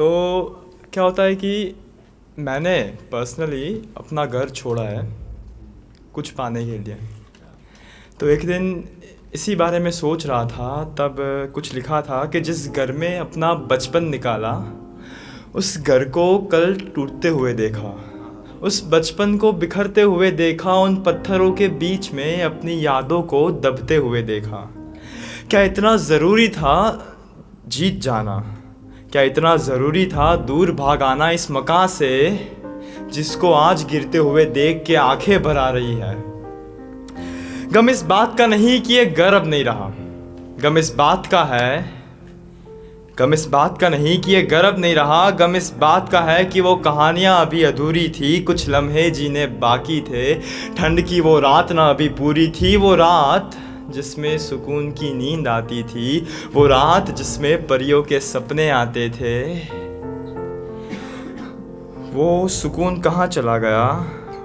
तो क्या होता है कि मैंने पर्सनली अपना घर छोड़ा है कुछ पाने के लिए। तो एक दिन इसी बारे में सोच रहा था, तब कुछ लिखा था कि जिस घर में अपना बचपन निकाला उस घर को कल टूटते हुए देखा, उस बचपन को बिखरते हुए देखा, उन पत्थरों के बीच में अपनी यादों को दबते हुए देखा। क्या इतना ज़रूरी था जीत जाना? क्या इतना ज़रूरी था दूर भाग आना इस मकान से जिसको आज गिरते हुए देख के आंखें भर आ रही है? गम इस बात का नहीं कि ये घर अब नहीं रहा, गम इस बात का है, गम इस बात का नहीं कि ये घर अब नहीं रहा, गम इस बात का है कि वो कहानियाँ अभी अधूरी थी, कुछ लम्हे जीने बाकी थे। ठंड की वो रात ना अभी पूरी थी, वो रात जिसमें सुकून की नींद आती थी, वो रात जिसमें परियों के सपने आते थे। वो सुकून कहाँ चला गया,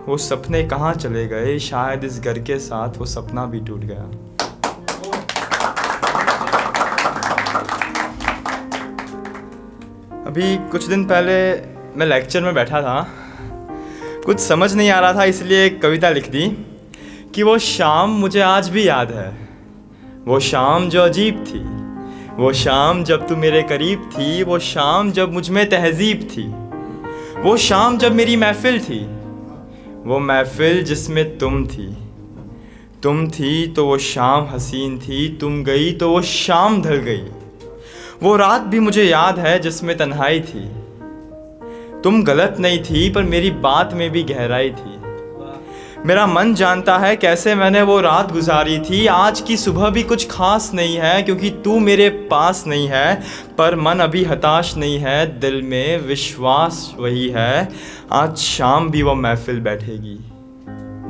वो सपने कहाँ चले गए? शायद इस घर के साथ वो सपना भी टूट गया। अभी कुछ दिन पहले मैं लेक्चर में बैठा था, कुछ समझ नहीं आ रहा था, इसलिए एक कविता लिख दी कि वो शाम मुझे आज भी याद है, वो शाम जो अजीब थी, वो शाम जब तू मेरे करीब थी, वो शाम जब मुझ में तहजीब थी, वो शाम जब मेरी महफिल थी, वो महफिल जिसमें तुम थी तो वो शाम हसीन थी, तुम गई तो वो शाम ढल गई। वो रात भी मुझे याद है जिसमें तन्हाई थी, तुम गलत नहीं थी पर मेरी बात में भी गहराई थी। मेरा मन जानता है कैसे मैंने वो रात गुजारी थी। आज की सुबह भी कुछ खास नहीं है क्योंकि तू मेरे पास नहीं है, पर मन अभी हताश नहीं है, दिल में विश्वास वही है। आज शाम भी वो महफिल बैठेगी,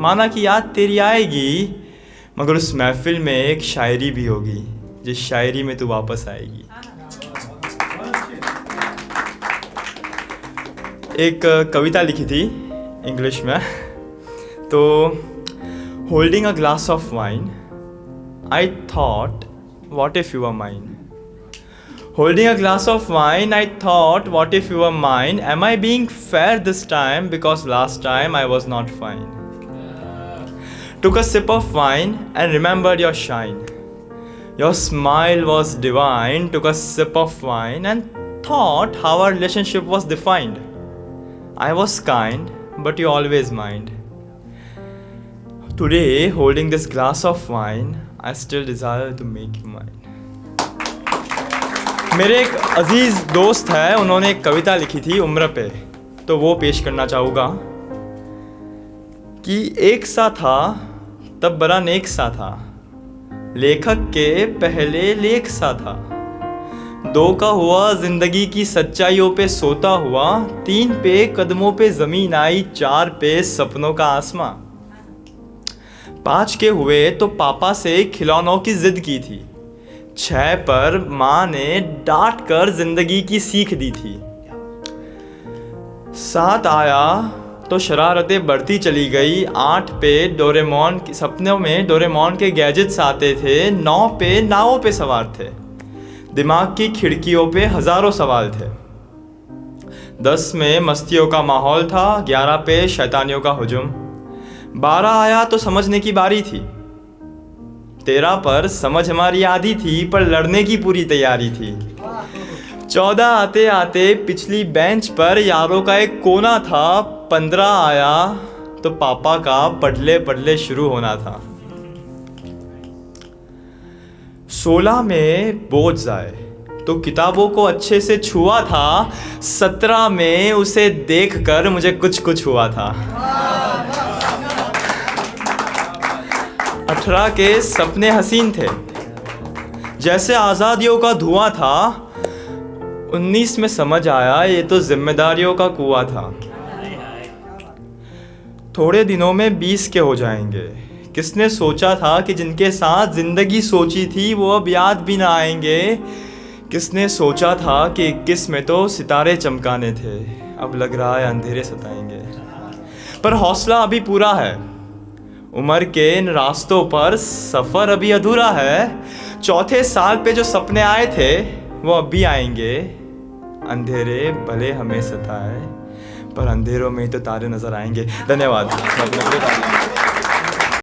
माना कि याद तेरी आएगी, मगर उस महफिल में एक शायरी भी होगी जिस शायरी में तू वापस आएगी। एक कविता लिखी थी इंग्लिश में, तो holding a glass of wine I thought what if you are mine, holding a glass of wine I thought what if you are mine, am I being fair this time because last time I was not fine, took a sip of wine and remembered your shine, your smile was divine, took a sip of wine and thought how our relationship was defined, I was kind but you always mind, today holding this glass of wine I still desire to make you mine। मेरे एक अजीज दोस्त है, उन्होंने एक कविता लिखी थी उम्र पे, तो वो पेश करना चाहूँगा कि एक सा था तब बड़ा नेक सा था, लेखक के पहले लेख सा था, दो का हुआ जिंदगी की सच्चाइयों पे सोता हुआ, तीन पे कदमों पे जमीन आई, चार पे सपनों का आसमां, पांच के हुए तो पापा से खिलौनों की जिद की थी, छह पर माँ ने डांट कर जिंदगी की सीख दी थी, सात आया तो शरारतें बढ़ती चली गई, आठ पे डोरेमोन सपनों में डोरेमोन के गैजेट्स आते थे, नौ पे नावों पे सवार थे, दिमाग की खिड़कियों पे हजारों सवाल थे, 10 में मस्तियों का माहौल था, 11 पे शैतानियों का हुजूम, 12 आया तो समझने की बारी थी, 13 पर समझ हमारी आधी थी पर लड़ने की पूरी तैयारी थी, 14 आते आते पिछली बेंच पर यारों का एक कोना था, 15 आया तो पापा का पढ़ले पढ़ले शुरू होना था, 16 में बोझ आए तो किताबों को अच्छे से छुआ था, 17 में उसे देखकर मुझे कुछ कुछ हुआ था, 18 के सपने हसीन थे जैसे आज़ादियों का धुआं था, 19 में समझ आया ये तो जिम्मेदारियों का कुआं था, थोड़े दिनों में 20 के हो जाएंगे, किसने सोचा था कि जिनके साथ जिंदगी सोची थी वो अब याद भी ना आएंगे, किसने सोचा था कि 21 में तो सितारे चमकाने थे, अब लग रहा है अंधेरे सताएंगे, पर हौसला अभी पूरा है, उम्र के इन रास्तों पर सफ़र अभी अधूरा है, चौथे साल पे जो सपने आए थे वो अब भी आएंगे, अंधेरे भले हमें सताए, पर अंधेरों में ही तो तारे नज़र आएंगे। धन्यवाद।